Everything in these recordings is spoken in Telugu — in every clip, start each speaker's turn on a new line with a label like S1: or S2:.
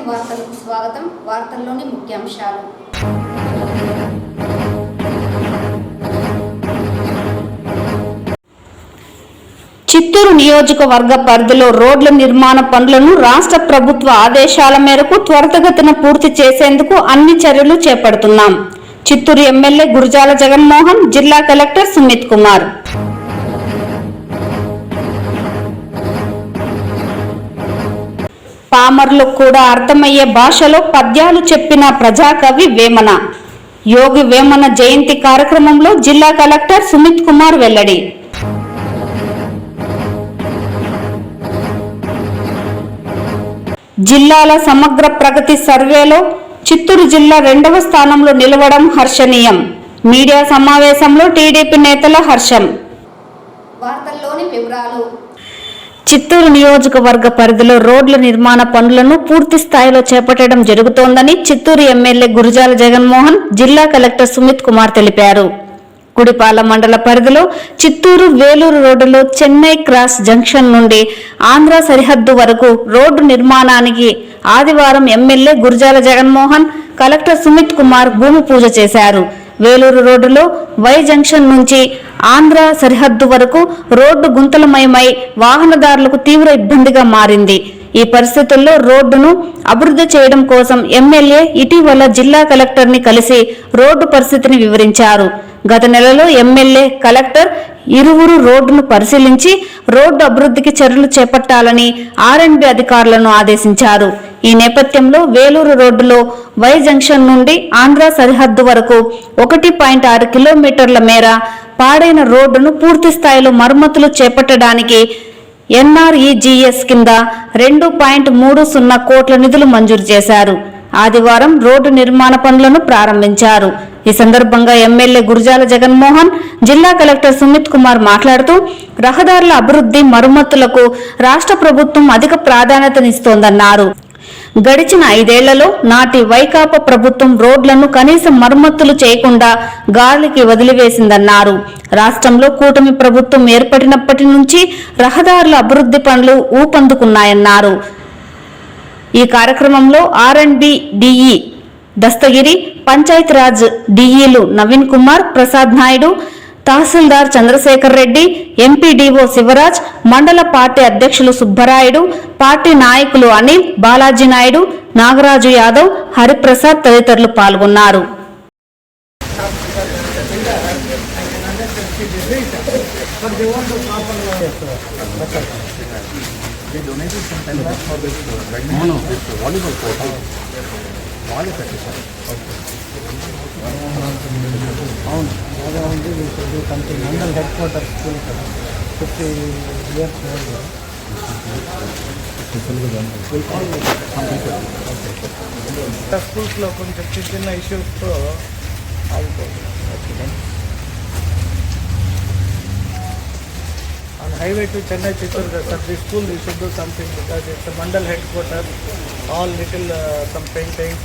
S1: వార్తలకు స్వాగతం. వార్తల్లోని ముఖ్యాంశాలు. చిత్తూరు నియోజకవర్గ పరిధిలో రోడ్ల నిర్మాణ పనులను రాష్ట్ర ప్రభుత్వ ఆదేశాల మేరకు త్వరితగతిన పూర్తి చేసేందుకు అన్ని చర్యలు చేపడుతున్నాం. చిత్తూరు ఎమ్మెల్యే గురజాల జగన్మోహన్, జిల్లా కలెక్టర్ సుమిత్ కుమార్. పామర్లకు కూడా అర్థమయ్యే భాషలో పద్యాలు చెప్పిన ప్రజాకవి వేమన. యోగి వేమన జయంతి కార్యక్రమంలో జిల్లా కలెక్టర్ సుమిత్ కుమార్ వెల్లడి. జిల్లాల సమగ్ర ప్రగతి సర్వేలో చిత్తూరు జిల్లా 2వ స్థానంలో నిలవడం హర్షణీయం. మీడియా సమావేశంలో టీడీపీ నేతల హర్షం. వార్తల్లోని వివరాలు. చిత్తూరు నియోజకవర్గ పరిధిలో రోడ్ల నిర్మాణ పనులను పూర్తి స్థాయిలో చేపట్టడం జరుగుతోందని చిత్తూరు ఎమ్మెల్యే గురజాల జగన్మోహన్, జిల్లా కలెక్టర్ సుమిత్ కుమార్ తెలిపారు. గుడిపాల మండల పరిధిలో చిత్తూరు వేలూరు రోడ్డులో చెన్నై క్రాస్ జంక్షన్ నుండి ఆంధ్ర సరిహద్దు వరకు రోడ్డు నిర్మాణానికి ఆదివారం ఎమ్మెల్యే గురజాల జగన్మోహన్, కలెక్టర్ సుమిత్ కుమార్ భూమి పూజ చేశారు. వేలూరు రోడ్డులో వై జంక్షన్ నుంచి ఆంధ్ర సరిహద్దు వరకు రోడ్డు గుంతలమయమై వాహనదారులకు తీవ్ర ఇబ్బందిగా మారింది. ఈ పరిస్థితుల్లో రోడ్డును అభివృద్ధి చేయడం కోసం ఎమ్మెల్యే ఇటీవల జిల్లా కలెక్టర్ని కలిసి రోడ్డు పరిస్థితిని వివరించారు. గత నెలలో ఎమ్మెల్యే, కలెక్టర్ ఇరువురు రోడ్డును పరిశీలించి రోడ్డు అభివృద్ధికి చర్యలు చేపట్టాలని R&B అధికారులను ఆదేశించారు. ఈ నేపథ్యంలో వేలూరు రోడ్డులో వై జంక్షన్ నుండి ఆంధ్ర సరిహద్దు వరకు 1.6 కిలోమీటర్ల మేర పాడైన రోడ్డును పూర్తి స్థాయిలో మరమ్మతులు చేపట్టడానికి NREGS కింద 2.30 కోట్ల నిధులు మంజూరు చేశారు. ఆదివారం రోడ్డు నిర్మాణ పనులను ప్రారంభించారు. ఈ సందర్భంగా ఎమ్మెల్యే గురజాల జగన్మోహన్, జిల్లా కలెక్టర్ సుమిత్ కుమార్ మాట్లాడుతూ రహదారుల అభివృద్ధి, మరమ్మతులకు రాష్ట్ర ప్రభుత్వం అధిక ప్రాధాన్యతనిస్తోందన్నారు. గడిచిన 5 ఏళ్లలో నాటి వైకాపా ప్రభుత్వం రోడ్లను కనీసం మరమ్మతులు చేయకుండా గాలికి వదిలివేసిందన్నారు. రాష్ట్రంలో కూటమి ప్రభుత్వం ఏర్పడినప్పటి నుంచి రహదారుల అభివృద్ధి పనులు ఊపందుకున్నాయన్నారు. ఈ కార్యక్రమంలో R&B DE దస్తగిరి, పంచాయతీరాజ్ DEలు నవీన్ కుమార్, ప్రసాద్ నాయుడు, తహసీల్దార్ చంద్రశేఖర్ రెడ్డి, ఎంపీడీఓ శివరాజ్, మండల పార్టీ అధ్యక్షులు సుబ్బరాయుడు, పార్టీ నాయకులు అనిల్, బాలాజీ నాయుడు, నాగరాజు యాదవ్, హరిప్రసాద్ తదితరులు పాల్గొన్నారు.
S2: Mandal head quarter school 50 years స్కూల్స్లో కొంచెం చిన్న ఇష్యూస్తో ఆగిపోతుంది. On highway to Chennai Chittoor, the school we should do something because it's a mandal headquarter. All little some painting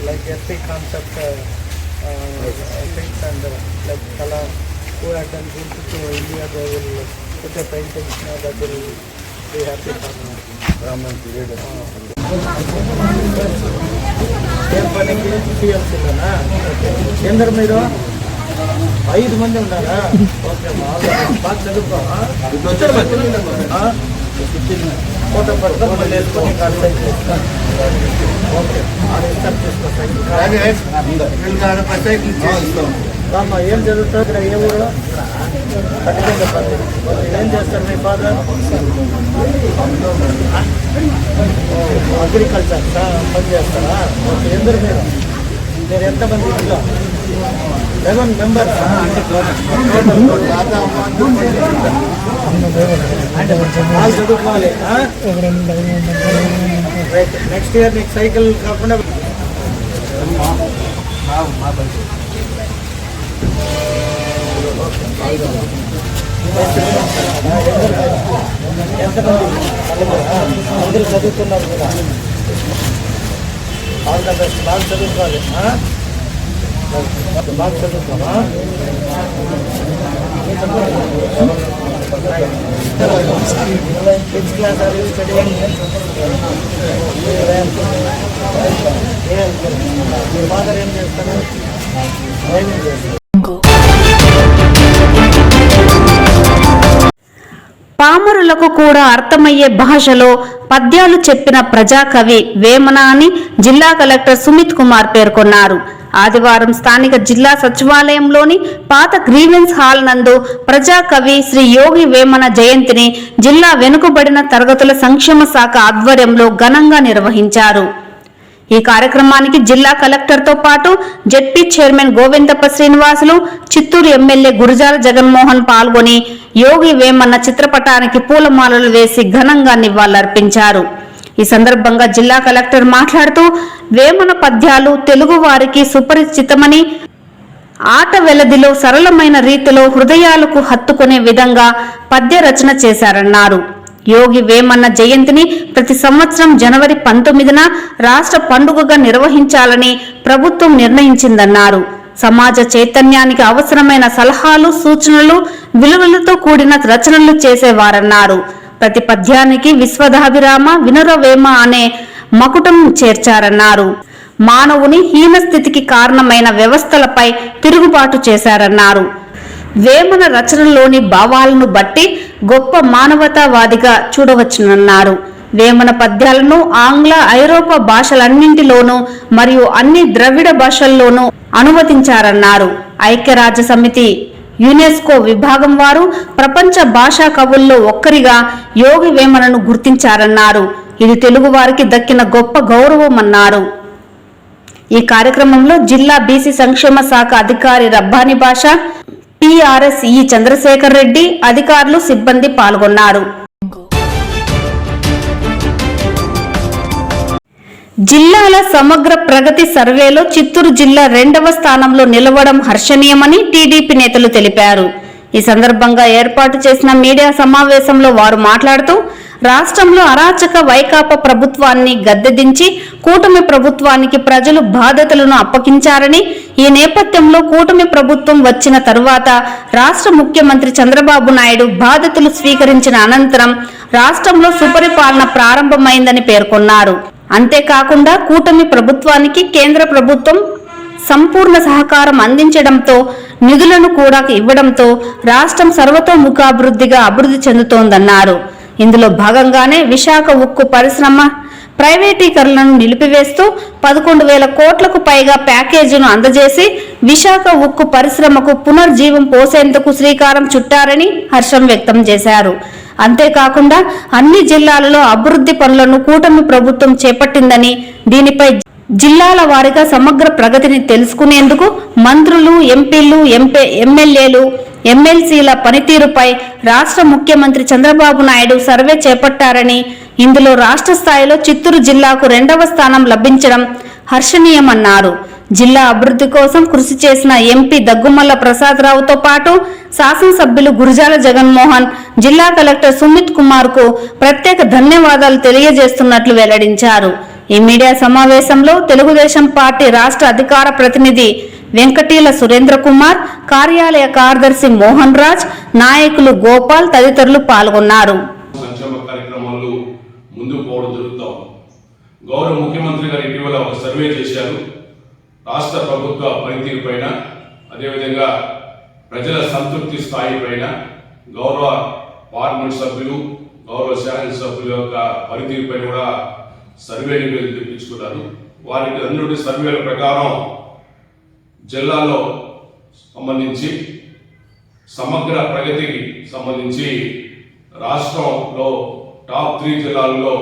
S2: like SP concept things and like Kala who had done good to India, they will put a painting that will be happy for them. Brahman period. ఏం పనికి చేయాల్సిందేనా? ఎందరు మీరు 5 మంది ఉన్నారా? ఓకే, బాగా చదువుకో. ఫోటో పట్టుకొని మళ్ళీ వేసుకొని ఓకే, ఏం చదువుతారు ఇక్కడ? ఏ ఊళ్ళో? ఏం చేస్తారు మీ ఫాదర్? అగ్రికల్చర్ పని చేస్తారా? ఓకే, ఎందరు మీరు ఎంతమంది ఇంట్లో? 11 మెంబర్స్. చదువుకోవాలి. నెక్స్ట్ ఇయర్ నీకు సైకిల్ కాకుండా అందరూ చదువుతున్నారు కదా. All the best. బాగా చదువుకోవాలి. బాగా చదువుకోవా. Which class are you studying? Your father ఏం చేస్తారు?
S1: పామరులకు కూడా అర్థమయ్యే భాషలో పద్యాలు చెప్పిన ప్రజాకవి వేమన అని జిల్లా కలెక్టర్ సుమిత్ కుమార్ పేర్కొన్నారు. ఆదివారం స్థానిక జిల్లా సచివాలయంలోని పాత గ్రీవెన్స్ హాల్ నందు ప్రజాకవి శ్రీ యోగి వేమన జయంతిని జిల్లా వెనుకబడిన తరగతుల సంక్షేమ శాఖ ఆధ్వర్యంలో ఘనంగా నిర్వహించారు. ఈ కార్యక్రమానికి జిల్లా కలెక్టర్తో పాటు ZP chairman Govindappa Srinivasulu, Chittoor MLA Gurajala Jaganmohan పాల్గొని యోగి వేమన్న చిత్రపటానికి పూలమాలలు వేసి ఘనంగా నివాళులర్పించారు. ఈ సందర్భంగా జిల్లా కలెక్టర్ మాట్లాడుతూ వేమన పద్యాలు తెలుగు వారికి సుపరిచితమని, ఆట వెలదిలో సరళమైన రీతిలో హృదయాలకు హత్తుకునే విధంగా పద్య రచన చేశారన్నారు. యోగి వేమన్న జయంతిని ప్రతి సంవత్సరం జనవరి 19న రాష్ట్ర పండుగగా నిర్వహించాలని ప్రభుత్వం నిర్ణయించిందన్నారు. సమాజ చైతన్యానికి అవసరమైన సలహాలు, సూచనలు, విలువలతో కూడిన రచనలు చేసేవారన్నారు. ప్రతి పద్యానికి విశ్వదాభిరామ వినురవేమ అనే మకుటం చేర్చారన్నారు. మానవుని హీనస్థితికి కారణమైన వ్యవస్థలపై తిరుగుబాటు చేశారన్నారు. వేమన రచనలోని భావాలను బట్టి గొప్ప మానవతావాదిగా చూడవచ్చునన్నారు. వేమన పద్యాలను ఆంగ్ల, ఐరోపా భాషలన్నింటిలోనూ మరియు అన్ని ద్రవిడ భాషల్లోనూ అనువదించారన్నారు. ఐక్యరాజ్య సమితి యునెస్కో విభాగం వారు ప్రపంచ భాషా కవుల్లో ఒక్కరిగా యోగి వేమనను గుర్తించారన్నారు. ఇది తెలుగు వారికి దక్కిన గొప్ప గౌరవమన్నారు. ఈ కార్యక్రమంలో జిల్లా బీసీ సంక్షేమ శాఖ అధికారి రబ్బాని భాష, టిఆర్ఎస్ ఈ చంద్రశేఖర్ రెడ్డి, అధికారులు, సిబ్బంది పాల్గొన్నారు. జిల్లాల సమగ్ర ప్రగతి సర్వేలో చిత్తూరు జిల్లా 2వ స్థానంలో నిలవడం హర్షణీయమని టీడీపీ నేతలు తెలిపారు. ఈ సందర్భంగా ఏర్పాటు చేసిన మీడియా సమావేశంలో వారు మాట్లాడుతూ రాష్ట్రంలో అరాచక వైకాపా ప్రభుత్వాన్ని గద్దెదించి కూటమి ప్రభుత్వానికి ప్రజలు బాధ్యతలను అప్పగించారని, ఈ నేపథ్యంలో కూటమి ప్రభుత్వం వచ్చిన తరువాత రాష్ట్ర ముఖ్యమంత్రి చంద్రబాబు నాయుడు బాధ్యతలు స్వీకరించిన అనంతరం రాష్ట్రంలో సుపరిపాలన ప్రారంభమైందని పేర్కొన్నారు. అంతేకాకుండా కూటమి ప్రభుత్వానికి కేంద్ర ప్రభుత్వం సంపూర్ణ సహకారం అందించడంతో, నిధులను కూడా ఇవ్వడంతో రాష్ట్రం సర్వతోముఖాభివృద్ధిగా అభివృద్ధి చెందుతోందన్నారు. ఇందులో భాగంగానే విశాఖ ఉక్కు పరిశ్రమ ప్రైవేటీకరణను నిలిపివేస్తూ 11,000 కోట్లకు పైగా ప్యాకేజీను అందజేసి విశాఖ ఉక్కు పరిశ్రమకు పునర్జీవం పోసేందుకు శ్రీకారం చుట్టారని హర్షం వ్యక్తం చేశారు. అంతేకాకుండా అన్ని జిల్లాలలో అభివృద్ధి పనులను కూటమి ప్రభుత్వం చేపట్టిందని, దీనిపై జిల్లాల వారీగా సమగ్ర ప్రగతిని తెలుసుకునేందుకు మంత్రులు, ఎంపీలు, ఎమ్మెల్యేలు, ఎమ్మెల్సీల పనితీరుపై రాష్ట్ర ముఖ్యమంత్రి చంద్రబాబు నాయుడు సర్వే చేపట్టారని, ఇందులో రాష్ట్ర స్థాయిలో చిత్తూరు జిల్లాకు 2వ స్థానం లభించడం హర్షణీయమన్నారు. జిల్లా అభివృద్ధి కోసం కృషి చేసిన ఎంపీ దగ్గుమల్ల ప్రసాదరావుతో పాటు శాసనసభ్యులు గురజాల జగన్మోహన్, జిల్లా కలెక్టర్ సుమిత్ కుమార్ కు ప్రత్యేక ధన్యవాదాలు తెలియజేస్తున్నట్లు వెల్లడించారు. ఈ మీడియా సమావేశంలో తెలుగుదేశం పార్టీ రాష్ట్ర అధికార ప్రతినిధి వెంకటీల సురేంద్ర కుమార్, కార్యాలయ కార్యదర్శి మోహన్ రాజ్, నాయకులు గోపాల్ తదితరులు పాల్గొన్నారు.
S3: గౌరవ ముఖ్యమంత్రి గారు ఇటీవల ఒక సర్వే చేశారు రాష్ట్ర ప్రభుత్వ పనితీరు పైన, అదేవిధంగా ప్రజల సంతృప్తి స్థాయి పైన. గౌరవ పార్లమెంట్ సభ్యులు, గౌరవ శాసనసభ్యుల యొక్క పనితీరు పైన కూడా సర్వే నివేదిక తెప్పించుకున్నారు. వారికి అందరి సర్వేల ప్రకారం జిల్లాలో సంబంధించి సమగ్ర ప్రగతికి సంబంధించి రాష్ట్రంలో టాప్ 3 జిల్లాల్లో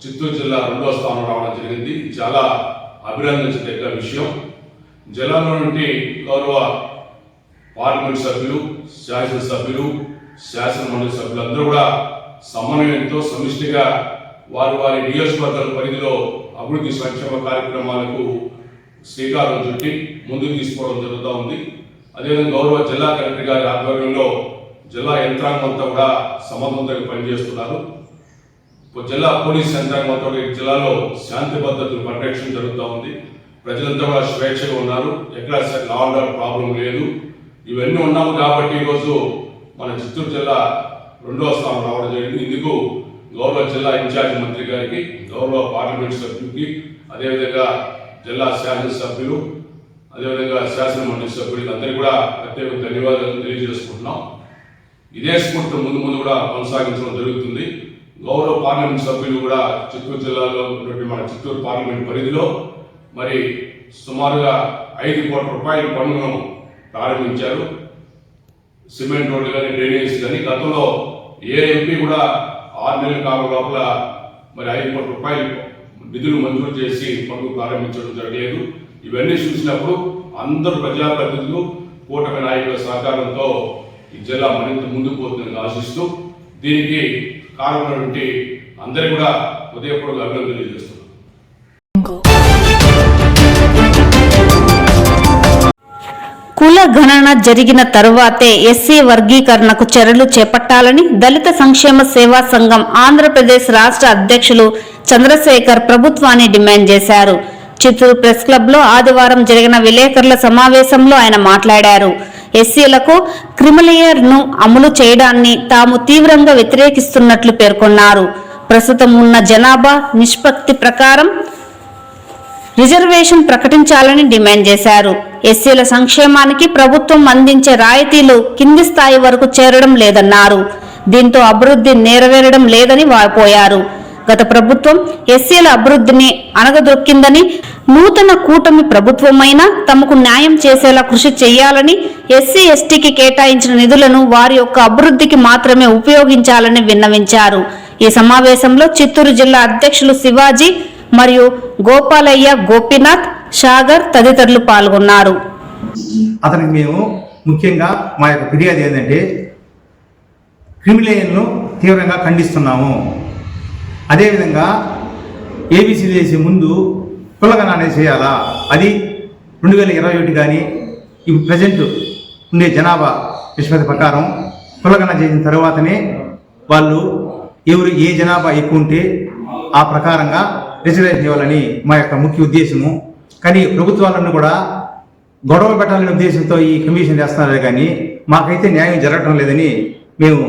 S3: చిత్తూరు జిల్లా 2వ స్థానం రావడం జరిగింది. చాలా అభినందించదగ్గ విషయం. జిల్లాలో నుండి గౌరవ పార్లమెంట్ సభ్యులు, శాసనసభ్యులు, శాసనమండలి సభ్యులందరూ కూడా సమన్వయంతో సమిష్టిగా వారి వారి నియోజకవర్గాల పరిధిలో అభివృద్ధి సంక్షేమ కార్యక్రమాలకు శ్రీకారం చుట్టి ముందుకు తీసుకోవడం జరుగుతూ ఉంది. అదేవిధంగా గౌరవ జిల్లా కలెక్టర్ గారి ఆధ్వర్యంలో జిల్లా యంత్రాంగం అంతా కూడా సమర్థవంతంగా పనిచేస్తున్నారు. జిల్లా పోలీస్ యంత్రాంగం అంతా కూడా జిల్లాలో శాంతి భద్రతలు పరిరక్షణ జరుగుతూ ఉంది. ప్రజలంతా కూడా స్వేచ్ఛగా ఉన్నారు. ఎక్కడ లా అండ్ ఆర్డర్ ప్రాబ్లం లేదు. ఇవన్నీ ఉన్నాము కాబట్టి ఈరోజు మన చిత్తూరు జిల్లా రెండవ స్థానం రావడం జరిగింది. ఇందుకు గౌరవ జిల్లా ఇన్ఛార్జ్ మంత్రి గారికి, గౌరవ పార్లమెంట్ సభ్యులకి, అదేవిధంగా జిల్లా శాసనసభ్యులు, అదేవిధంగా శాసనమండలి సభ్యులకి అందరికీ కూడా ప్రత్యేక ధన్యవాదాలు తెలియజేసుకుంటున్నాం. ఇదే స్ఫూర్తి ముందు కూడా కొనసాగించడం జరుగుతుంది. గౌరవ పార్లమెంట్ సభ్యులు కూడా చిత్తూరు జిల్లాలో ఉన్నటువంటి మన చిత్తూరు పార్లమెంట్ పరిధిలో మరి సుమారుగా 5 కోట్ల రూపాయల పనులను ప్రారంభించారు. సిమెంట్ రోడ్లు కానీ, డ్రైనేజ్ కానీ గతంలో ఏ ఎంపీ కూడా 6 నెలల కాలం లోపల మరి 5 కోట్ల రూపాయలు నిధులు మంజూరు చేసి పనులు ప్రారంభించడం జరగలేదు. ఇవన్నీ చూసినప్పుడు అందరూ ప్రజాప్రతినిధులు, కూటమి నాయకుల సహకారంతో ఈ జిల్లా మరింత ముందుకు పోతుందని ఆశిస్తూ దీనికి కారణమైనటువంటి అందరికీ కూడా హృదయపూర్వక అభినందనలు తెలియజేస్తున్నాను.
S1: కుల గణన జరిగిన తరువాతే ఎస్సీ వర్గీకరణకు చర్యలు చేపట్టాలని దళిత సంక్షేమ సేవా సంఘం ఆంధ్రప్రదేశ్ రాష్ట్ర అధ్యక్షులు చంద్రశేఖర్ ప్రభుత్వాన్ని డిమాండ్ చేశారు. చిత్తూరు ప్రెస్ క్లబ్ లో ఆదివారం జరిగిన విలేకరుల సమావేశంలో ఆయన మాట్లాడారు. ఎస్సీలకు క్రిమిలేయర్ ను అమలు చేయడాన్ని తాము తీవ్రంగా వ్యతిరేకిస్తున్నట్లు పేర్కొన్నారు. ప్రస్తుతం ఉన్న జనాభా నిష్పత్తి ప్రకారం రిజర్వేషన్ ప్రకటించాలని డిమాండ్ చేశారు. ఎస్సీల సంక్షేమానికి ప్రభుత్వం అందించే రాయితీలు కింది స్థాయి వరకు చేరడం లేదన్నారు. దీంతో అభివృద్ధి నెరవేరడం లేదని వాపోయారు. గత ప్రభుత్వం ఎస్సీల అభివృద్ధిని అణగదొక్కిందని, నూతన కూటమి ప్రభుత్వమైనా తమకు న్యాయం చేసేలా కృషి చేయాలని, ఎస్సీ ఎస్టీకి కేటాయించిన నిధులను వారి యొక్క అభివృద్ధికి మాత్రమే ఉపయోగించాలని విన్నవించారు. ఈ సమావేశంలో చిత్తూరు జిల్లా అధ్యక్షులు శివాజీ మరియు గోపాలయ్య, గోపీనాథ్, సాగర్ తదితరులు పాల్గొన్నారు.
S4: అతనికి మేము ముఖ్యంగా మా యొక్క ఫిర్యాదు ఏంటంటే క్రిమిలేయర్ను తీవ్రంగా ఖండిస్తున్నాము. అదేవిధంగా ఏబీసీ చేసే ముందు కులగణన అనేది చేయాలా, అది 2021 కానీ ఇప్పుడు ప్రజెంట్ ఉండే జనాభా నిష్పత్తి ప్రకారం కులగణన చేసిన తర్వాతనే వాళ్ళు ఎవరు ఏ జనాభా ఎక్కువ ఉంటే ఆ ప్రకారంగా రిజర్వేషన్ ఇవ్వాలని మా యొక్క ముఖ్య ఉద్దేశము. కానీ ప్రభుత్వాలను కూడా గొడవ పెట్టాలనే ఉద్దేశంతో ఈ కమిషన్ చేస్తున్నారు, కానీ మాకైతే న్యాయం జరగటం లేదని మేము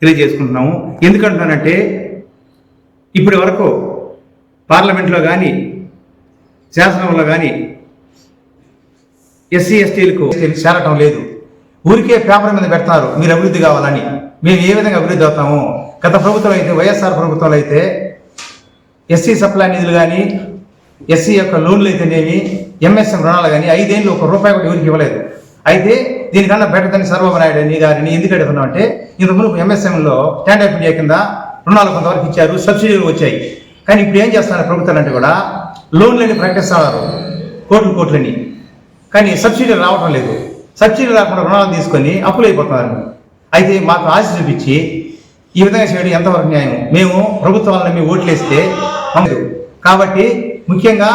S4: తెలియజేసుకుంటున్నాము. ఎందుకంటున్నానంటే ఇప్పటి వరకు పార్లమెంట్లో కానీ శాసనంలో కానీ ఎస్సీ ఎస్టీలకు చేరటం లేదు. ఊరికే పేపర్ మీద పెడతారు మీరు అభివృద్ధి కావాలని. మేము ఏ విధంగా అభివృద్ధి అవుతాము? గత ప్రభుత్వం అయితే, వైఎస్ఆర్ ప్రభుత్వంలో అయితే ఎస్సీ సప్లై నిధులు కానీ, ఎస్సీ యొక్క లోన్లు అయితేనేమి, ఎంఎస్ఎం రుణాలు కానీ 5 ఏళ్ళు ₹1 కూడా ఎవరికి ఇవ్వలేదు. అయితే దీనికన్నా బెటర్దని చంద్రబాబు నాయుడు గారిని ఎందుకు అడుగుతున్నాం అంటే, ఇంతకుముందు ఎంఎస్ఎంలో స్టాండప్ ఇండియా కింద రుణాలు కొంతవరకు ఇచ్చారు, సబ్సిడీలు వచ్చాయి. కానీ ఇప్పుడు ఏం చేస్తున్నారు ప్రభుత్వాలు అంటే కూడా లోన్లని ప్రకటిస్తున్నారు కోట్లని, కానీ సబ్సిడీలు రావటం లేదు. సబ్సిడీ రాకుండా రుణాలు తీసుకొని అప్పులు అయిపోతున్నారు. అయితే మాకు ఆశ చూపించి ఈ విధంగా చేయడం ఎంతవరకు న్యాయం? మేము ప్రభుత్వాలను మేము ఓట్లేస్తే అమ్మదు. కాబట్టి ముఖ్యంగా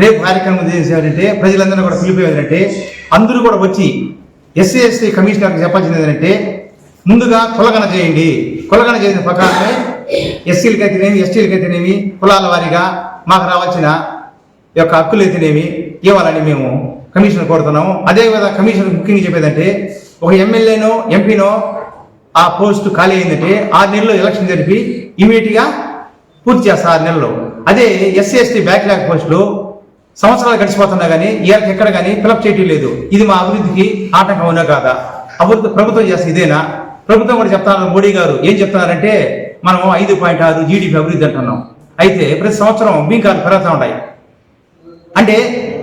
S4: రేపు కార్యక్రమం చేసేదంటే ప్రజలందరూ కూడా పిలిపేదంటే అందరూ కూడా వచ్చి ఎస్సీ ఎస్టీ కమిషనర్కి చెప్పాల్సింది ఏంటంటే ముందుగా కులగణన చేయండి. కులగణన చేసిన ప్రకారమే ఎస్సీలకి అయితేనేమి, ఎస్టీలకి అయితేనేమి కులాల వారీగా మాకు రావాల్సిన యొక్క హక్కులు అయితేనేమి ఇవ్వాలని మేము కమిషనర్ కోరుతున్నాము. అదేవిధంగా కమిషనర్ ముఖ్యంగా చెప్పేదంటే ఒక ఎమ్మెల్యేనో ఎంపీనో ఆ పోస్టు ఖాళీ అయిందంటే 6 నెలల్లో ఎలక్షన్ జరిపి ఇమీడియట్గా పూర్తి చేస్తారు 6 నెలల్లో. అదే ఎస్సీ ఎస్టీ బ్యాక్లాగ్ పోస్టులు సంవత్సరాలు గడిచిపోతున్నా కానీ ఇవాళకి ఎక్కడ కానీ ఫిలప్ చేయటం లేదు. ఇది మా అభివృద్ధికి ఆటంకం అవునా కాదా? అభివృద్ధి ప్రభుత్వం చేస్తే ఇదేనా? ప్రభుత్వం కూడా చెప్తున్నారు, మోడీ గారు ఏం చెప్తున్నారంటే మనం 5.6 జీడీపీ అభివృద్ధి అంటున్నాం. అయితే ప్రతి సంవత్సరం బీంకాలు పెరుగుతూ ఉంటాయి. అంటే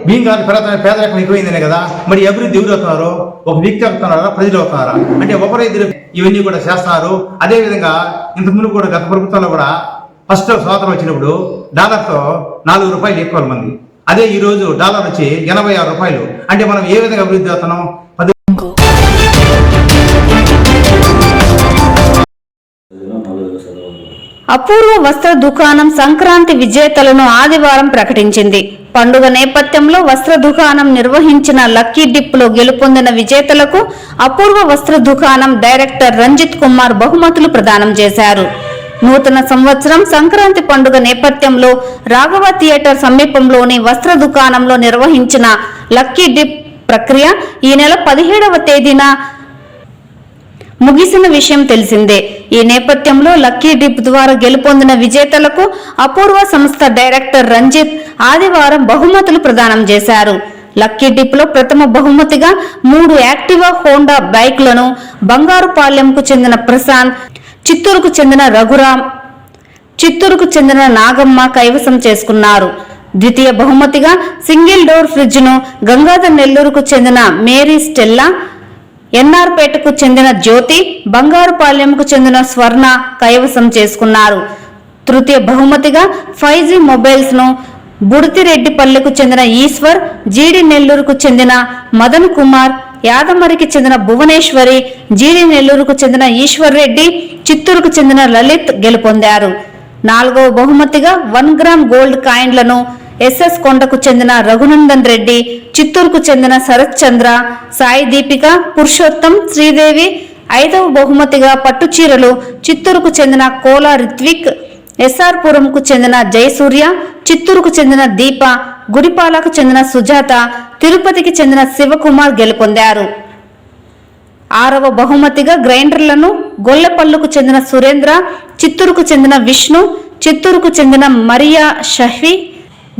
S4: బీంకాలు పెరుగుతున్న పేదరికం ఎక్కువైందనే కదా. మరి అభివృద్ధి ఎవరు అవుతున్నారో? ఒక వ్యక్తి అవుతున్నారా, ప్రజలు అవుతున్నారా? అంటే ఒకరైద్దరు ఇవన్నీ కూడా చేస్తున్నారు. అదేవిధంగా ఇంతకుముందు కూడా గత ప్రభుత్వంలో కూడా ఫస్ట్ స్వాతంత్రం వచ్చినప్పుడు డాలర్తో ₹4 ఎక్కువ మంది, అదే ఈ రోజు డాలర్ వచ్చి ₹86. అంటే మనం ఏ విధంగా అభివృద్ధి అవుతున్నాం?
S1: అపూర్వ వస్త్ర దుకాణం సంక్రాంతి విజేతలను ఆదివారం ప్రకటించింది. పండుగ నేపథ్యంలో వస్త్ర దుకాణం నిర్వహించిన లక్కీ డిప్ లో గెలుపొందిన విజేతలకు అపూర్వ వస్త్ర దుకాణం డైరెక్టర్ రంజిత్ కుమార్ బహుమతులు ప్రదానం చేశారు. నూతన సంవత్సరం సంక్రాంతి పండుగ నేపథ్యంలో రాఘవ థియేటర్ సమీపంలోని వస్త్ర దుకాణంలో నిర్వహించిన లక్కీ డిప్ ప్రక్రియ ఈ నెల 17వ తేదీన ముగిసిన విషయం తెలిసిందే. ఈ నేపథ్యంలో లక్కీ డిప్ ద్వారా గెలుపొందిన విజేతలకు అపూర్వ సంస్థ డైరెక్టర్ రంజిత్ ఆదివారం బహుమతులు ప్రదానం చేశారు. లక్కీ డిప్ లో ప్రథమ బహుమతిగా 3 యాక్టివా హోండా బైక్లను బంగారుపాలెంకు చెందిన ప్రశాంత్, చిత్తూరుకు చెందిన రఘురాం, చిత్తూరుకు చెందిన నాగమ్మ కైవసం చేసుకున్నారు. ద్వితీయ బహుమతిగా సింగిల్ డోర్ ఫ్రిడ్జ్ ను గంగాధర్ నెల్లూరుకు చెందిన మేరీ స్టెల్లా, ఎన్ఆర్పేటకు చెందిన జ్యోతి, బంగారుపాలెంకు చెందిన స్వర్ణ కైవసం చేసుకున్నారు. తృతీయ బహుమతిగా 5G మొబైల్స్ ను బుడితిరెడ్డిపల్లెకు చెందిన ఈశ్వర్, జీడి నెల్లూరుకు చెందిన మదన్ కుమార్, యాదమరికి చెందిన భువనేశ్వరి, జీడి నెల్లూరుకు చెందిన ఈశ్వర్ రెడ్డి, చిత్తూరుకు చెందిన లలిత్ గెలుపొందారు. 4వ బహుమతిగా 1 గ్రామ్ గోల్డ్ కాయిన్లను ఎస్ఎస్ కొండకు చెందిన రఘునందన్ రెడ్డి, చిత్తూరుకు చెందిన శరత్ చంద్ర, సాయి దీపిక, పురుషోత్తం, శ్రీదేవి. 5వ బహుమతిగా పట్టు చీరలు చిత్తూరుకు చెందిన కోలా రిత్విక్, ఎస్ఆర్ పురంకు చెందిన జయసూర్య, చిత్తూరుకు చెందిన దీప, గుడిపాలకు చెందిన సుజాత, తిరుపతికి చెందిన శివకుమార్ గెలుపొందారు. 6వ బహుమతిగా గ్రైండర్లను గొల్లపల్లుకు చెందిన సురేంద్ర, చిత్తూరుకు చెందిన విష్ణు, చిత్తూరుకు చెందిన మరియా షహ్వి,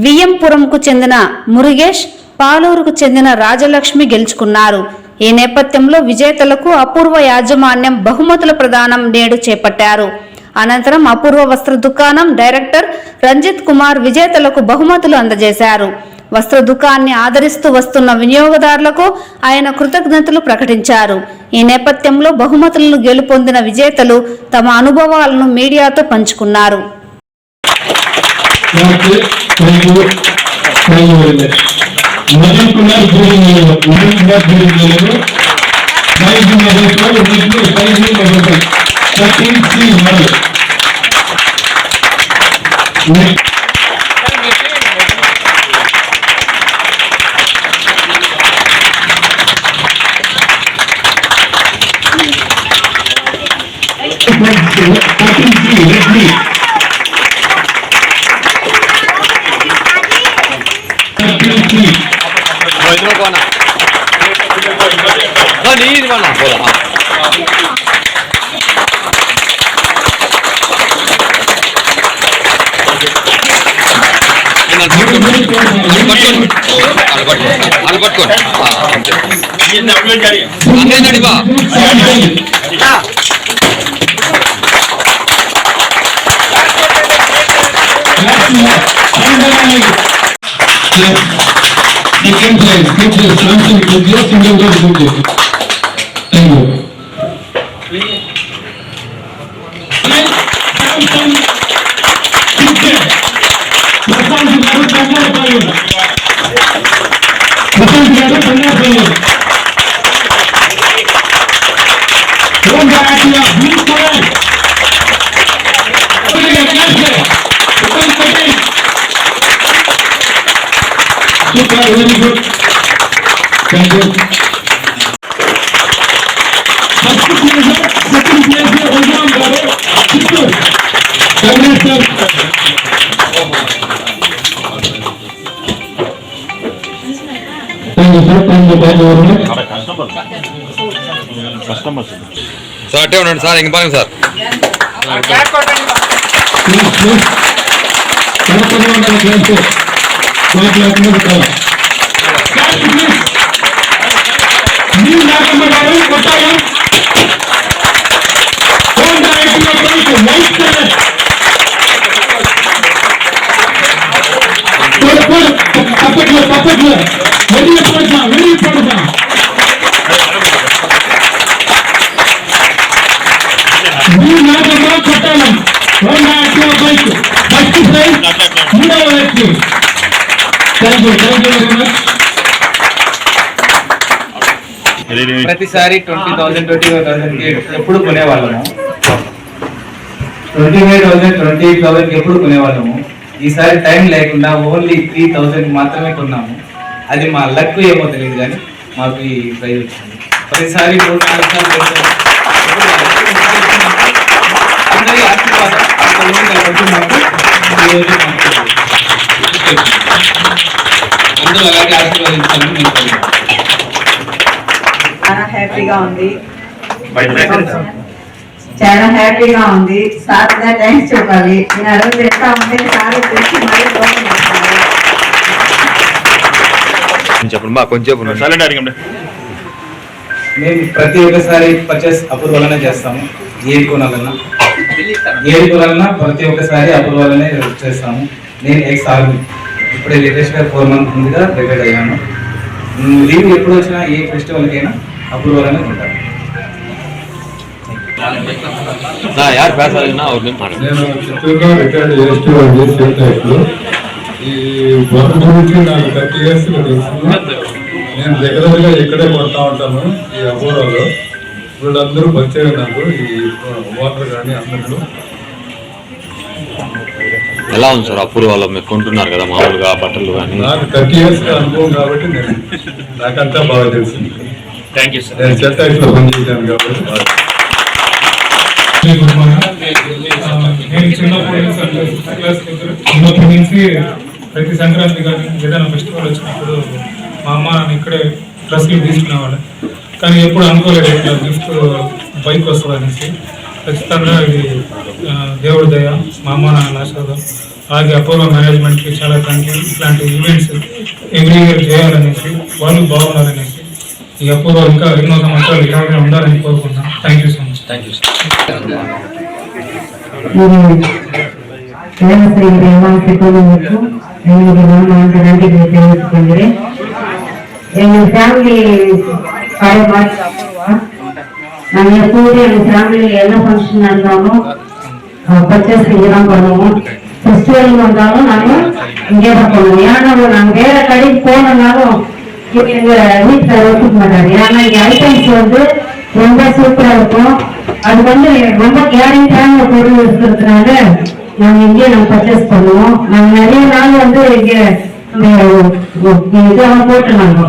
S1: వియ్యంపురంకు చెందిన మురుగేష్, పాలూరుకు చెందిన రాజలక్ష్మి గెలుచుకున్నారు. ఈ నేపథ్యంలో విజేతలకు అపూర్వ యాజమాన్యం బహుమతుల ప్రదానం నేడు చేపట్టారు. అనంతరం అపూర్వ వస్త్ర దుకాణం డైరెక్టర్ రంజిత్ కుమార్ విజేతలకు బహుమతులు అందజేశారు. వస్త్ర దుకాణాన్ని ఆదరిస్తూ వస్తున్న వినియోగదారులకు ఆయన కృతజ్ఞతలు ప్రకటించారు. ఈ నేపథ్యంలో బహుమతులను గెలుపొందిన విజేతలు తమ అనుభవాలను మీడియాతో పంచుకున్నారు.
S5: Very good. Thank you. Second place, Ozan Garo, Chittur. Congrats, sir. Thank you, sir. Thank you, very much.
S6: Sir అట్టే ఉండండి సార్, ఇంక బాగుంది సార్.
S7: ప్రతిసారి 20,000 25,000 ఎప్పుడు కొనేవాళ్ళము, 25,000 28,000 ఎప్పుడు కొనేవాళ్ళము. ఈసారి టైం లేకుండా ఓన్లీ 3,000 మాత్రమే కొన్నాము. అది మా లక్ ఏమో తెలియదు కానీ మాకు ఈ ప్రైజ్ వచ్చింది. ప్రతిసారి 3-4 సార్లు అందరి ఆశీర్వాదం అందరూ అలాగే ఆశీర్వాదించాలని నేను
S8: చాలా హ్యాపీగా ఉంది. చాలా హ్యాపీగా ఉంది. సార్ కూడా థ్యాంక్స్ చెప్పాలి. నేను ఆ రోజు ఎట్లా ఉంటే సార్ తెచ్చి మళ్ళీ ఫోన్ చేస్తున్నారు.
S6: చెప్పండి బా కొంచెం
S7: మేము ప్రతి ఒక్కసారి పర్చేస్ అప్రూవల్ చేస్తాము. ఏది కొనాలన్నా ప్రతి ఒక్కసారి అప్రూవల్ చేస్తాము. నేను ఎక్స్ ఆర్మీ, ఇప్పుడే లేటెస్ట్ గా 4 months ముందుగా రిటైర్డ్ అయ్యాను. లీవ్ ఎప్పుడు వచ్చినా ఏ ఫెస్టివల్కైనా అప్రూవల్ అనేది ఉంటాను.
S6: యార్ పేసాలన్నా
S5: నేను చిత్తూరులో రిటైర్డ్ చేస్తూ ఈ వర్క్ గురించి నాకు 30 years తెలుసు. నేను రెగ్యులర్గా ఇక్కడే కొడతా ఉంటాను ఈ అపోలోలో. వీళ్ళందరూ వచ్చారు నాకు, ఈ వాటర్ కానీ అందరూ.
S6: ఎలా ఉంది సార్ అపూర్వాలో మీరు కొంటున్నారు కదా మామూలుగా బట్టలు కానీ?
S5: నాకు 30 years అనుభవం కాబట్టి నాకంతా బాగా తెలుసు.
S6: Thank you sir.
S5: నేను చెత్త పనిచేశాను కాబట్టి
S9: నేను చిన్నప్పటి నుంచి ప్రతి సంక్రాంతి కానీ ఏదైనా ఫెస్టివల్ వచ్చినప్పుడు మా అమ్మ నాన్న ఇక్కడే డ్రెస్సులు తీసుకునేవాళ్ళు. కానీ ఎప్పుడు అనుకోలేదు ఇట్లా గిఫ్ట్ బైక్ వస్తుంది అనేసి. ఖచ్చితంగా ఇది దేవుడి దయ, మా అమ్మ నాన్న ఆశీర్వాదం. అలాగే అపోలో మేనేజ్మెంట్కి చాలా థ్యాంక్ యూ. ఇట్లాంటి ఈవెంట్స్ ఎవ్రీ ఇయర్ చేయాలనేసి, వాళ్ళు బాగున్నారనేసి, ఈ అపోలో ఇంకా ఎన్నో సంవత్సరాలు ఇలాగే ఉండాలని కోరుకుంటున్నాను. Thank you so much.
S6: Thank you
S8: எங்கள் ஃபேமிலி 5 months நாங்கள் எப்போதும் எங்கள் ஃபேமிலியில் என்ன ஃபங்க்ஷன் நடந்தாலும் பர்ச்சேஸ் இங்கே தான் பண்ணுவோம். ஃபெஸ்டிவல் வந்தாலும் நாங்கள் இங்கே தான் பண்ணுவோம். ஏன்னா நாங்கள் வேற கடைக்கு போனோம்னாலும் எங்கள் வீட்டில் ஒத்துக்க மாட்டாங்க. ஏன்னா இங்கே ஐட்டம்ஸ் வந்து ரொம்ப சூப்பராக இருக்கும். அது வந்து ரொம்ப கேரண்டியான பொருள் இருக்கிறதுனால நாங்கள் இங்கே நாங்கள் பர்ச்சேஸ் பண்ணுவோம். நாங்கள் நிறைய நாள் வந்து இங்கே இதெல்லாம் போட்டுருந்தாங்க.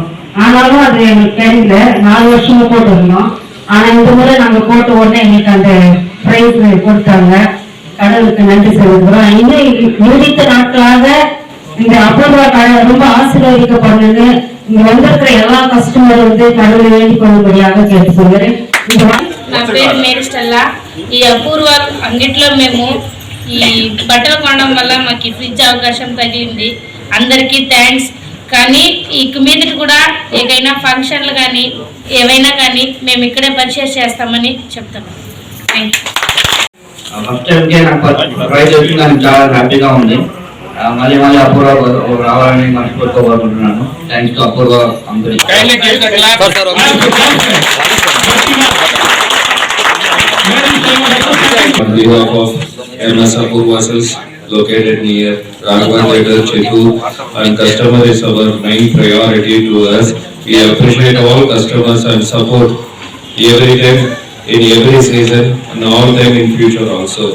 S8: ஆனாலும் அது எங்களுக்கு தெரியல. 4 வருஷமா போட்டுருந்தோம். ஆனா இந்த முறை நாங்க போட்ட உடனே எங்களுக்கு அந்த பிரைஸ் கொடுத்தாங்க. கடவுளுக்கு நன்றி செலுத்துறோம். இன்னும் நீடித்த நாட்களாக இந்த அபூர்வா கடை ரொம்ப ஆசீர்வதிக்கப்படுது. இங்க வந்திருக்கிற எல்லா கஸ்டமர் வந்து கடவுளை வேண்டிக் கொள்ளும்படியாக கேட்டுக்கொள்கிறேன்.
S10: నా పేరు మేరీ స్టెల్లా. ఈ అపూర్వ అంగిట్లో మేము ఈ బట్టలు కొనడం వల్ల మాకు ఫ్రిడ్జ్ అవకాశం కలిగింది. అందరికీ థ్యాంక్స్. కానీ ఇక మీద కూడా ఏదైనా ఫంక్షన్లు కానీ ఏవైనా కానీ మేము ఇక్కడే పర్చేస్ చేస్తామని చెప్తాము. Thank you.
S7: ఫస్ట్ టైంకే నాకు ప్రైజ్ వచ్చింది, నాకు చాలా హ్యాపీగా ఉంది. మళ్ళీ అపూర్వ రావాలని మనస్ఫూర్తిగా కోరుకుంటున్నాను. Thanks to Apoorva company.
S5: On behalf of MS Apurva Cells located near Raghavan Theatre, Chittoor, and customer is our main priority to us. We appreciate all customers and support every time, in every season, and all time in future also.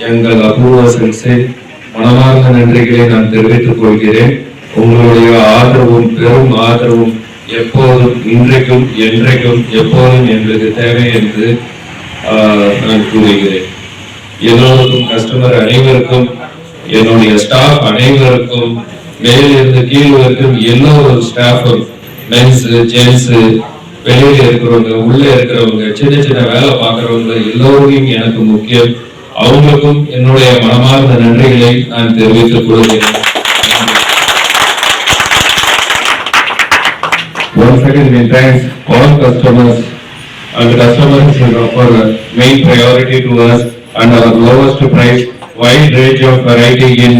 S5: எங்கள் அபூர்வ செல்ஸில் மனமார்ந்த நன்றிகளை நான் தெரிவித்துக் கொள்கிறேன். உங்களுடைய ஆதரவும் பெரும் ஆதரவும் எப்போதும் இன்றைக்கும் என்றைக்கும் எப்போதும் எங்களுக்கு தேவை என்று நான் கூறுகிறேன். எல்லோருக்கும் கஸ்டமர் அனைவருக்கும், என்னுடைய ஸ்டாஃப் அனைவருக்கும், மேலிருந்து கீழ் வரைக்கும் எல்லோரும் ஸ்டாஃபும், மென்ஸ் ஜென்ஸ், வெளியில இருக்கிறவங்க உள்ள இருக்கிறவங்க சின்ன சின்ன வேலை பார்க்கறவங்க எல்லோரும் எனக்கு முக்கியம். அவங்களுக்கும் என்னுடைய மனமார்ந்த நன்றிகளை நான் தெரிவித்துக் கொள்கிறேன். Once again, we thank all customers, and customers is our main priority to us, and our lowest price, wide range of variety in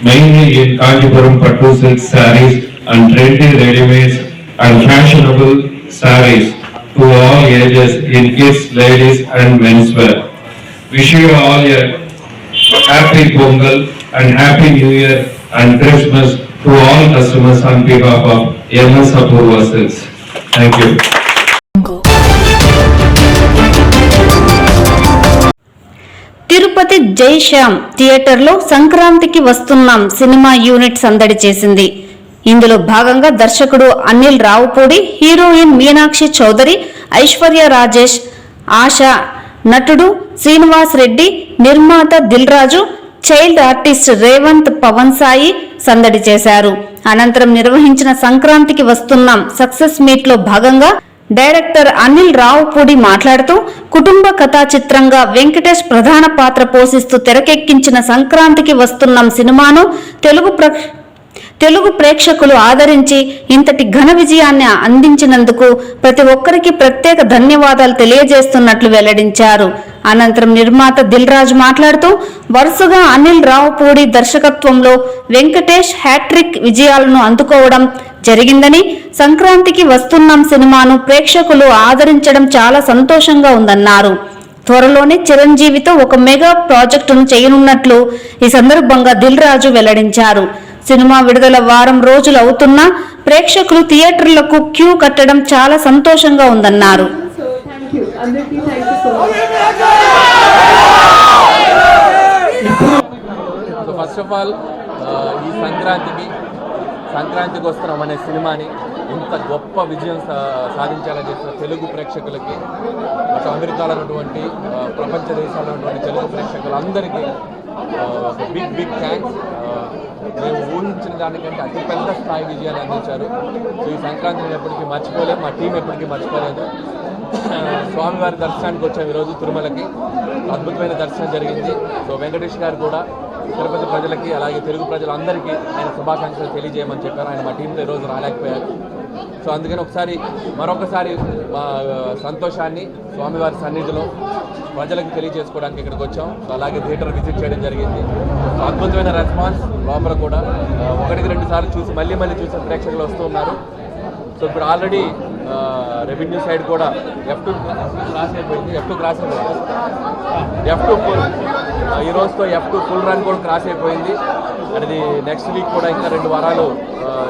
S5: mainly in Kanchipuram Pattu silk sarees and trendy ready-mades and fashionable sarees to all ages in kids, ladies and menswear. Wish you all a happy Pongal and happy New Year and Christmas to all customers on behalf of MS Apurva Cells. Thank you.
S1: Tirupati జై శ్యామ్ థియేటర్లో సంక్రాంతికి వస్తున్నాం సినిమా యూనిట్ సందడి చేసింది. ఇందులో భాగంగా దర్శకుడు అనిల్ రావుపూడి, హీరోయిన్ మీనాక్షి చౌదరి, ఐశ్వర్య రాజేష్, ఆశ, నటుడు శ్రీనివాస్ రెడ్డి, నిర్మాత దిల్ రాజు, చైల్డ్ ఆర్టిస్ట్ రేవంత్, పవన్ సాయి సందడి చేశారు. అనంతరం నిర్వహించిన సంక్రాంతికి వస్తున్నాం సక్సెస్ మీట్ లో భాగంగా డైరెక్టర్ అనిల్ రావుపూడి మాట్లాడుతూ కుటుంబ కథా చిత్రంగా వెంకటేష్ ప్రధాన పాత్ర పోషిస్తూ తెరకెక్కించిన సంక్రాంతికి వస్తున్నాం సినిమాను తెలుగు ప్రేక్షకులు ఆదరించి ఇంతటి ఘన విజయాన్ని అందించినందుకు ప్రతి ఒక్కరికి ప్రత్యేక ధన్యవాదాలు తెలియజేస్తున్నట్లు వెల్లడించారు. అనంతరం నిర్మాత దిల్ రాజు మాట్లాడుతూ వరుసగా అనిల్ రావుపూడి దర్శకత్వంలో వెంకటేష్ హ్యాట్రిక్ విజయాలను అందుకోవడం జరిగిందని, సంక్రాంతికి వస్తున్నాం సినిమాను ప్రేక్షకులు ఆదరించడం చాలా సంతోషంగా ఉందన్నారు. త్వరలోనే చిరంజీవితో ఒక మెగా ప్రాజెక్టును చేయనున్నట్లు ఈ సందర్భంగా దిల్ రాజు వెల్లడించారు. సినిమా విడుదల వారం రోజులు అవుతున్నా ప్రేక్షకులు థియేటర్లకు క్యూ కట్టడం చాలా సంతోషంగా ఉందన్నారు.
S11: ఫస్ట్ ఆఫ్ ఆల్ ఈ సంక్రాంతికి వస్తున్నాం అనే సినిమాని ఇంత గొప్ప విజయం సాధించాలని చేసిన తెలుగు ప్రేక్షకులకి, అటు అమెరికాలో ఉన్నటువంటి ప్రపంచ దేశాల్లో ఉన్నటువంటి తెలుగు ప్రేక్షకులందరికీ బిగ్ థ్యాంక్స్. మేము ఊహించిన దానికంటే అతిపెద్ద స్థాయి విజయాన్ని అందించారు. సో ఈ సంక్రాంతిని ఎప్పటికీ మర్చిపోలేదు, మా టీం ఎప్పటికీ మర్చిపోలేదు. స్వామివారి దర్శనానికి వచ్చాము ఈరోజు తిరుమలకి. అద్భుతమైన దర్శనం జరిగింది. సో వెంకటేష్ గారు కూడా తిరుపతి ప్రజలకి అలాగే తెలుగు ప్రజలందరికీ ఆయన శుభాకాంక్షలు తెలియజేయమని చెప్పారు. ఆయన మా టీంతో ఈరోజు రాలేకపోయారు. సో అందుకని మరొకసారి మా సంతోషాన్ని స్వామివారి సన్నిధిలో ప్రజలకు తెలియజేసుకోవడానికి ఇక్కడికి వచ్చాం. సో అలాగే థియేటర్ విజిట్ చేయడం జరిగింది. సో అద్భుతమైన రెస్పాన్స్. లోపల కూడా 1-2 సార్లు చూసి మళ్ళీ చూసిన ప్రేక్షకులు వస్తూ ఉన్నారు. సో ఇప్పుడు ఆల్రెడీ రెవెన్యూ సైడ్ కూడా F2 క్రాస్ అయిపోయింది. F2 ఫుల్ ఈ రోజుతో F2 ఫుల్ రన్ కూడా క్రాస్ అయిపోయింది. అది నెక్స్ట్ వీక్ కూడా ఇంకా 2 వారాలు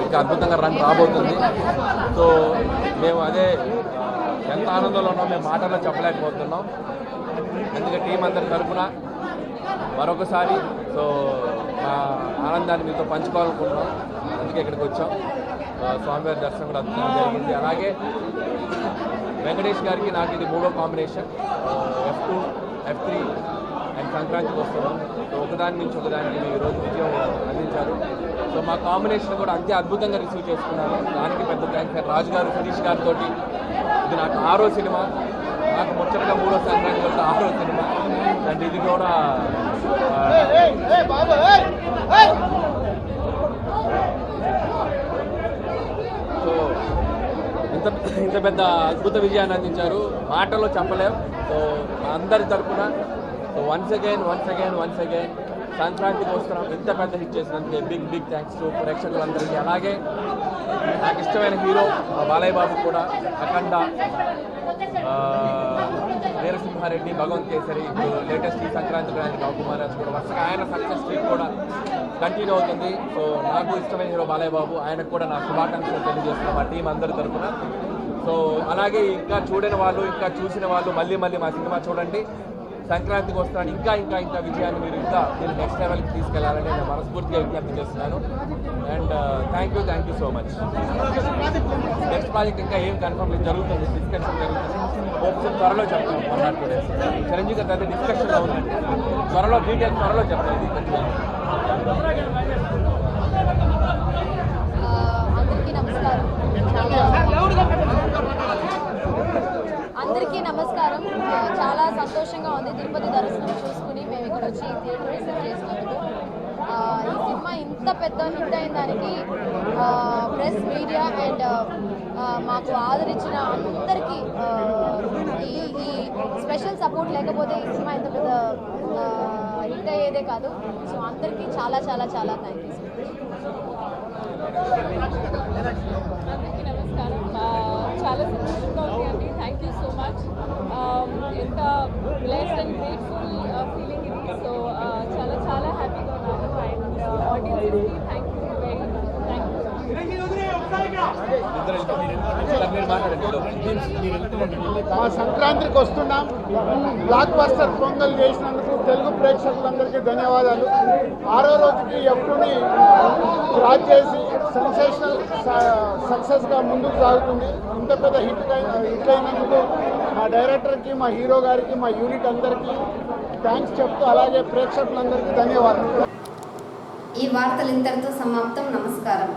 S11: ఇంకా అద్భుతంగా రన్ రాబోతుంది. సో మేము అదే ఎంత ఆనందంలో ఉన్నాం మేము మాటల్లో చెప్పలేకపోతున్నాం. అందుకే టీం అందరి తరఫున మరొకసారి సో మా ఆనందాన్ని మీతో పంచుకోవాలనుకుంటున్నాం. అందుకే ఇక్కడికి వచ్చాం. స్వామివారి దర్శనం కూడా అద్భుతంగా జరిగింది. అలాగే వెంకటేష్ గారికి నాకు ఇది 3వ కాంబినేషన్. F2, F3 అండ్ సంక్రాంతికి వస్తున్నాం. సో ఒకదాని నుంచి ఒకదానికి ఈరోజు విజయం అందించారు. సో మా కాంబినేషన్ కూడా అంతే అద్భుతంగా రిసీవ్ చేసుకున్నాను. దానికి పెద్ద థ్యాంక్స్. రాజు గారు, సతీష్ గారితో ఇది నాకు 6వ సినిమా. నాకు ముచ్చటగా 3వ సంక్రాంతి వల్ల 6వ సినిమా. అండ్ ఇది కూడా సో ఇంత పెద్ద అద్భుత విజయాన్ని అందించారు. మాటల్లో చెప్పలేం. సో అందరి తరఫున సో వన్స్ అగైన్ సంక్రాంతికి వస్తున్నాం ఇంత పెద్ద హిట్ చేసినందుకే బిగ్ థ్యాంక్స్ టు ప్రేక్షకులందరికీ. అలాగే నాకు ఇష్టమైన హీరో బాలయ్య బాబు కూడా అఖండ, వీరసింహారెడ్డి, భగవంత్ కేసరి, ఇప్పుడు లేటెస్ట్ ఈ సంక్రాంతికి ఆయన రావుకుమార్ కూడా వరుసగా ఆయన సక్సెస్ స్ట్రీక్ కూడా కంటిన్యూ అవుతుంది. సో నాకు ఇష్టమైన హీరో బాలయ్య బాబు, ఆయనకు కూడా నా శుభాకాంక్షలు తెలియజేస్తున్నాం మా టీం అందరి తరఫున. సో అలాగే ఇంకా చూడని వాళ్ళు, ఇంకా చూసిన వాళ్ళు మళ్ళీ మా సినిమా చూడండి. సంక్రాంతికి వస్తున్నాను ఇంకా విజయాన్ని మీరు నెక్స్ట్ లెవెల్కి తీసుకెళ్లాలని నేను మనస్ఫూర్తిగా విజ్ఞప్తి చేస్తున్నాను. And thank you so much. Next project ఇంకా ఏం కన్ఫర్మ్ జరుగుతుంది, డిస్కషన్ జరుగుతుంది. హోప్స్ త్వరలో చెప్తాను. 1 or 2 days చిరంజీవి గారి అయితే డిస్కషన్లో ఉందండి. త్వరలో డీటెయిల్స్ త్వరలో చెప్తాను.
S12: అందరికీ నమస్కారం. చాలా సంతోషంగా ఉంది తిరుపతి దర్శనం చూసుకుని మేము ఇక్కడ వచ్చి థియేటర్ విజిట్ చేసినందుకు. ఈ సినిమా ఇంత పెద్ద హిట్ అయిన దానికి ప్రెస్, మీడియా అండ్ మాకు ఆదరించిన అందరికీ ఈ స్పెషల్ సపోర్ట్ లేకపోతే ఈ సినిమా ఇంత పెద్ద హిట్ అయ్యేదే కాదు. సో అందరికీ చాలా థ్యాంక్ యూ సో మచ్.
S13: అందరికీ నమస్కారం. చాలా సంతోషంగా ఉంది అండి. Thank you so much. ఎంత బ్లెస్డ్ అండ్ గ్రేట్ఫుల్ ఫీలింగ్ ఇది. సో చాలా హ్యాపీగా ఉన్నాను. అండ్ ఆడియన్స్కి thank you very much. Thank you.
S2: మా సంక్రాంతికి వస్తున్నాం. బ్లాక్ బస్టర్ పొంగల్ చేసినందుకు తెలుగు ప్రేక్షకులందరికీ ధన్యవాదాలు. 6వ రోజుకి F2ని క్రాస్ చేసి సెన్సేషనల్ సక్సెస్గా ముందుకు సాగుతుంది. ఇంత పెద్ద హిట్ అయినందుకు మా డైరెక్టర్కి, మా హీరో గారికి, మా యూనిట్ అందరికీ థ్యాంక్స్ చెప్తూ అలాగే ప్రేక్షకులందరికీ ధన్యవాదాలు.
S1: ఈ వార్తలు ఇంతటితో సమాప్తం. నమస్కారం.